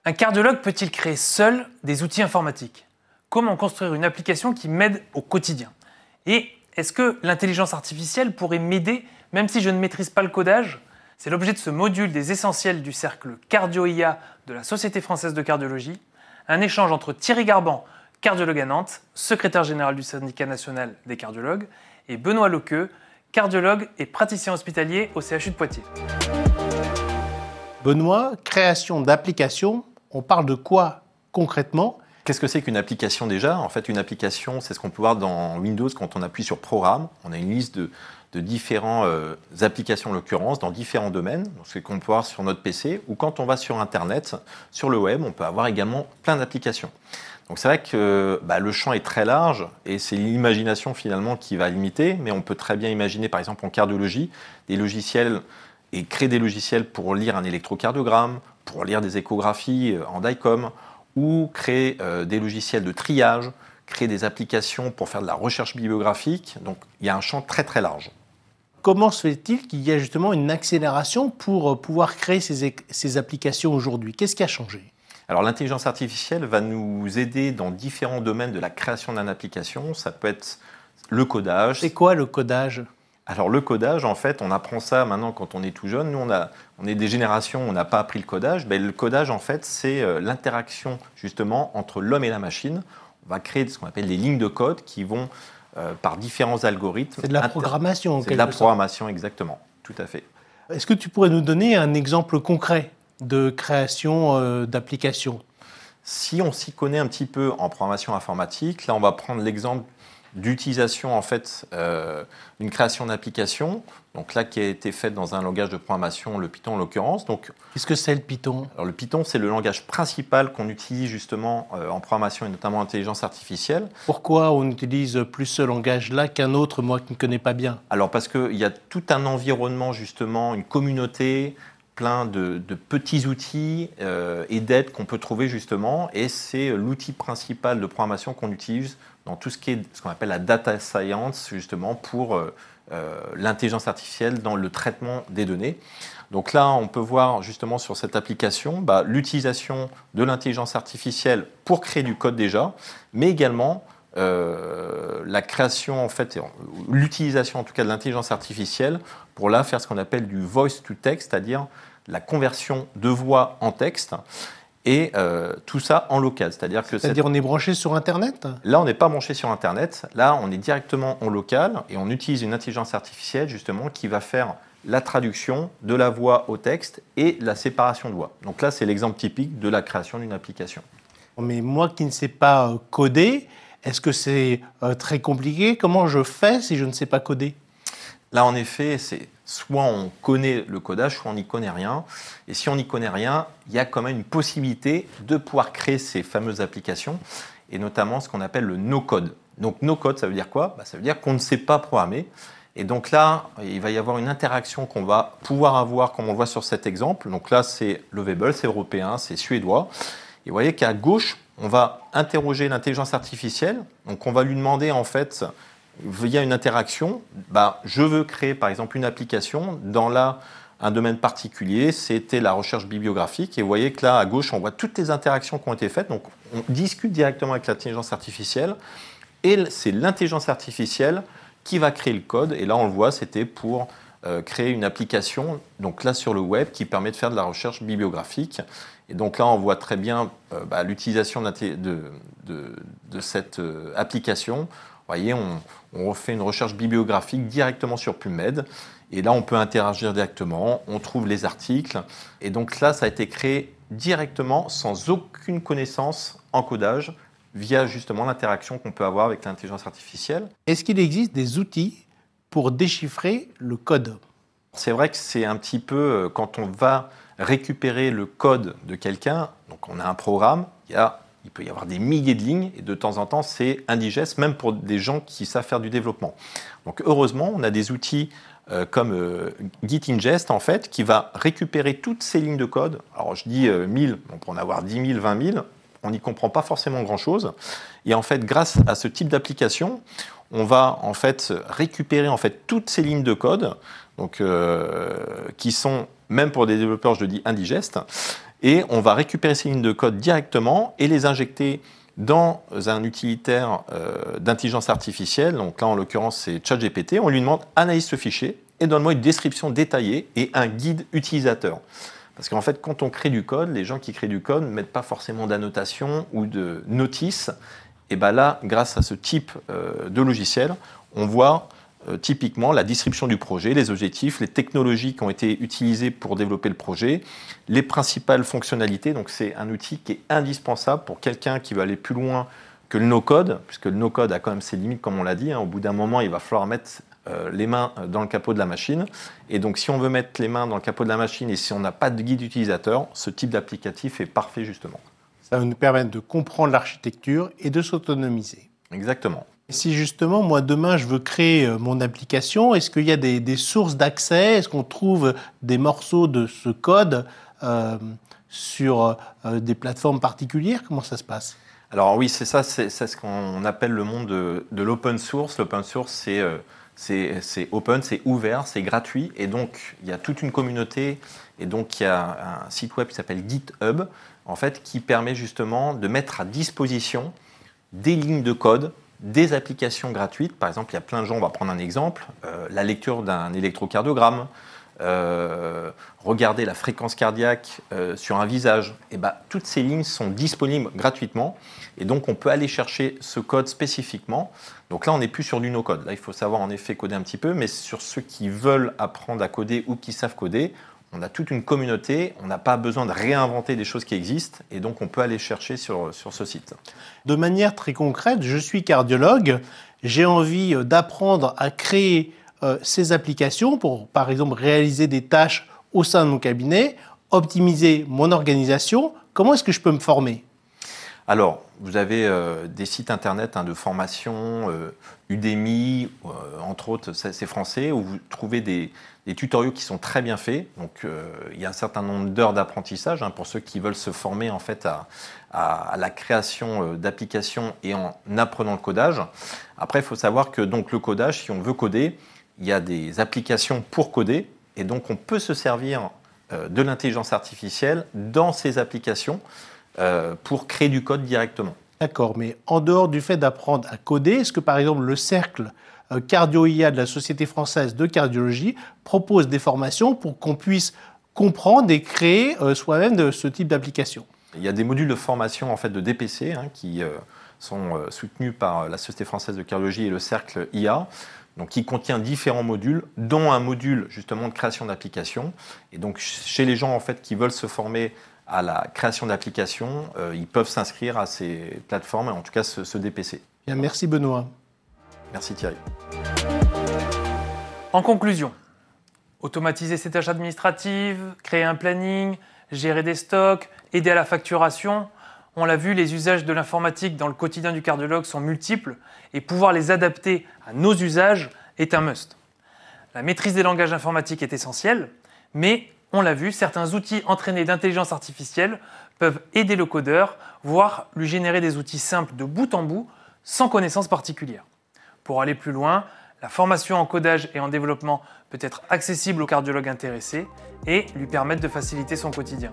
Un cardiologue peut-il créer seul des outils informatiques? Comment construire une application qui m'aide au quotidien? Et est-ce que l'intelligence artificielle pourrait m'aider même si je ne maîtrise pas le codage? C'est l'objet de ce module des essentiels du cercle Cardio-IA de la Société française de cardiologie, un échange entre Thierry Garban, cardiologue à Nantes, secrétaire général du syndicat national des cardiologues, et Benoît Lequeux, cardiologue et praticien hospitalier au CHU de Poitiers. Benoît, création d'applications, on parle de quoi concrètement? Qu'est-ce que c'est qu'une application déjà? En fait, une application, c'est ce qu'on peut voir dans Windows quand on appuie sur Programme. On a une liste de différentes applications, en l'occurrence, dans différents domaines. Donc, c'est qu'on peut voir sur notre PC ou quand on va sur Internet, sur le web, on peut avoir également plein d'applications. Donc, c'est vrai que le champ est très large et c'est l'imagination finalement qui va limiter. Mais on peut très bien imaginer, par exemple, en cardiologie, des logiciels et créer des logiciels pour lire un électrocardiogramme, pour lire des échographies en DICOM, ou créer des logiciels de triage, créer des applications pour faire de la recherche bibliographique. Donc, il y a un champ très très large. Comment se fait-il qu'il y ait justement une accélération pour pouvoir créer ces applications aujourd'hui? Qu'est-ce qui a changé? Alors, l'intelligence artificielle va nous aider dans différents domaines de la création d'une application. Ça peut être le codage. C'est quoi le codage? Alors le codage, en fait, on apprend ça maintenant quand on est tout jeune. Nous, on est des générations où on n'a pas appris le codage. Le codage, en fait, c'est l'interaction justement entre l'homme et la machine. On va créer ce qu'on appelle des lignes de code qui vont par différents algorithmes. C'est de la programmation. C'est de la programmation, exactement. Tout à fait. Est-ce que tu pourrais nous donner un exemple concret de création d'applications? Si on s'y connaît un petit peu en programmation informatique, là, on va prendre l'exemple d'utilisation en fait d'une création d'application, donc là qui a été faite dans un langage de programmation, le Python en l'occurrence. Donc, qu'est-ce que c'est le Python? Alors le Python, c'est le langage principal qu'on utilise justement en programmation et notamment en intelligence artificielle. Pourquoi on utilise plus ce langage-là qu'un autre, moi qui ne connais pas bien? Alors parce qu'il y a tout un environnement justement, une communauté, plein de petits outils et d'aides qu'on peut trouver justement, et c'est l'outil principal de programmation qu'on utilise dans tout ce qui est ce qu'on appelle la data science, justement, pour l'intelligence artificielle dans le traitement des données. Donc là, on peut voir justement sur cette application l'utilisation de l'intelligence artificielle pour créer du code déjà, mais également la création, en fait, l'utilisation en tout cas de l'intelligence artificielle pour là faire ce qu'on appelle du voice to text, c'est-à-dire la conversion de voix en texte. Et tout ça en local. C'est-à-dire on est branché sur Internet? Là, on n'est pas branché sur Internet. Là, on est directement en local et on utilise une intelligence artificielle justement qui va faire la traduction de la voix au texte et la séparation de voix. Donc là, c'est l'exemple typique de la création d'une application. Mais moi qui ne sais pas coder, est-ce que c'est très compliqué? Comment je fais si je ne sais pas coder? Là, en effet, c'est soit on connaît le codage, soit on n'y connaît rien. Et si on n'y connaît rien, il y a quand même une possibilité de pouvoir créer ces fameuses applications, et notamment ce qu'on appelle le no-code. Donc no-code, ça veut dire quoi? Ça veut dire qu'on ne sait pas programmer. Et donc là, il va y avoir une interaction qu'on va pouvoir avoir, comme on le voit sur cet exemple. Donc là, c'est Lovable, c'est européen, c'est suédois. Et vous voyez qu'à gauche, on va interroger l'intelligence artificielle. Donc on va lui demander en fait, via une interaction, je veux créer par exemple une application dans un domaine particulier, c'était la recherche bibliographique. Et vous voyez que là, à gauche, on voit toutes les interactions qui ont été faites. Donc on discute directement avec l'intelligence artificielle. Et c'est l'intelligence artificielle qui va créer le code. Et là, on le voit, c'était pour créer une application, donc là sur le web, qui permet de faire de la recherche bibliographique. Et donc là, on voit très bien l'utilisation de cette application. Vous voyez, on refait une recherche bibliographique directement sur PubMed. Et là, on peut interagir directement, on trouve les articles. Et donc là, ça a été créé directement, sans aucune connaissance en codage, via justement l'interaction qu'on peut avoir avec l'intelligence artificielle. Est-ce qu'il existe des outils pour déchiffrer le code? C'est vrai que c'est un petit peu, quand on va récupérer le code de quelqu'un, donc on a un programme, il peut y avoir des milliers de lignes, et de temps en temps, c'est indigeste, même pour des gens qui savent faire du développement. Donc heureusement, on a des outils comme Git Ingest, en fait, qui va récupérer toutes ces lignes de code. Alors je dis 1000, on peut en avoir 10 000, 20 000, on n'y comprend pas forcément grand-chose. Et en fait, grâce à ce type d'application, on va en fait récupérer en fait toutes ces lignes de code, donc qui sont, même pour des développeurs, je le dis, indigestes. et on va récupérer ces lignes de code directement et les injecter dans un utilitaire d'intelligence artificielle. Donc là, en l'occurrence, c'est ChatGPT. On lui demande « analyse ce fichier et donne-moi une description détaillée et un guide utilisateur ». Parce qu'en fait, quand on crée du code, les gens qui créent du code ne mettent pas forcément d'annotation ou de notice. Et bien là, grâce à ce type de logiciel, on voit typiquement la description du projet, les objectifs, les technologies qui ont été utilisées pour développer le projet, les principales fonctionnalités. Donc c'est un outil qui est indispensable pour quelqu'un qui veut aller plus loin que le no-code, puisque le no-code a quand même ses limites, comme on l'a dit. Au bout d'un moment, il va falloir mettre les mains dans le capot de la machine. Et donc si on veut mettre les mains dans le capot de la machine et si on n'a pas de guide utilisateur, ce type d'applicatif est parfait justement. Ça va nous permettre de comprendre l'architecture et de s'autonomiser. Exactement. Et si justement, moi, demain, je veux créer mon application, est-ce qu'il y a des sources d'accès? Est-ce qu'on trouve des morceaux de ce code sur des plateformes particulières? Comment ça se passe? Alors oui, c'est ça, c'est ce qu'on appelle le monde de l'open source. L'open source, c'est open, c'est ouvert, c'est gratuit. Et donc, il y a toute une communauté. Et donc, il y a un site web qui s'appelle GitHub, en fait, qui permet justement de mettre à disposition des lignes de code, des applications gratuites. Par exemple, il y a plein de gens, on va prendre un exemple, la lecture d'un électrocardiogramme, regarder la fréquence cardiaque sur un visage. Et ben, toutes ces lignes sont disponibles gratuitement. Et donc, on peut aller chercher ce code spécifiquement. Donc là, on n'est plus sur du no-code. Là, il faut savoir en effet coder un petit peu, mais sur ceux qui veulent apprendre à coder ou qui savent coder, on a toute une communauté, on n'a pas besoin de réinventer des choses qui existent, et donc on peut aller chercher sur ce site. De manière très concrète, je suis cardiologue, j'ai envie d'apprendre à créer ces applications pour, par exemple, réaliser des tâches au sein de mon cabinet, optimiser mon organisation. Comment est-ce que je peux me former ? Alors, vous avez des sites internet de formation, Udemy, entre autres, c'est français, où vous trouvez des tutoriaux qui sont très bien faits. Donc, il y a un certain nombre d'heures d'apprentissage pour ceux qui veulent se former en fait à la création d'applications et en apprenant le codage. Après, il faut savoir que donc, le codage, si on veut coder, il y a des applications pour coder, et donc on peut se servir de l'intelligence artificielle dans ces applications pour créer du code directement. D'accord, mais en dehors du fait d'apprendre à coder, est-ce que par exemple le cercle Cardio-IA de la Société française de cardiologie propose des formations pour qu'on puisse comprendre et créer soi-même de ce type d'application? Il y a des modules de formation en fait, de DPC qui sont soutenus par la Société française de cardiologie et le cercle IA. Donc, qui contient différents modules, dont un module justement de création d'applications. Et donc, chez les gens en fait, qui veulent se former à la création d'applications, ils peuvent s'inscrire à ces plateformes, en tout cas ce DPC. Bien, merci Benoît. Merci Thierry. En conclusion, automatiser ses tâches administratives, créer un planning, gérer des stocks, aider à la facturation. On l'a vu, les usages de l'informatique dans le quotidien du cardiologue sont multiples et pouvoir les adapter à nos usages est un must. La maîtrise des langages informatiques est essentielle, mais on l'a vu, certains outils entraînés d'intelligence artificielle peuvent aider le codeur, voire lui générer des outils simples de bout en bout, sans connaissance particulière. Pour aller plus loin, la formation en codage et en développement peut être accessible au cardiologue intéressé et lui permettre de faciliter son quotidien.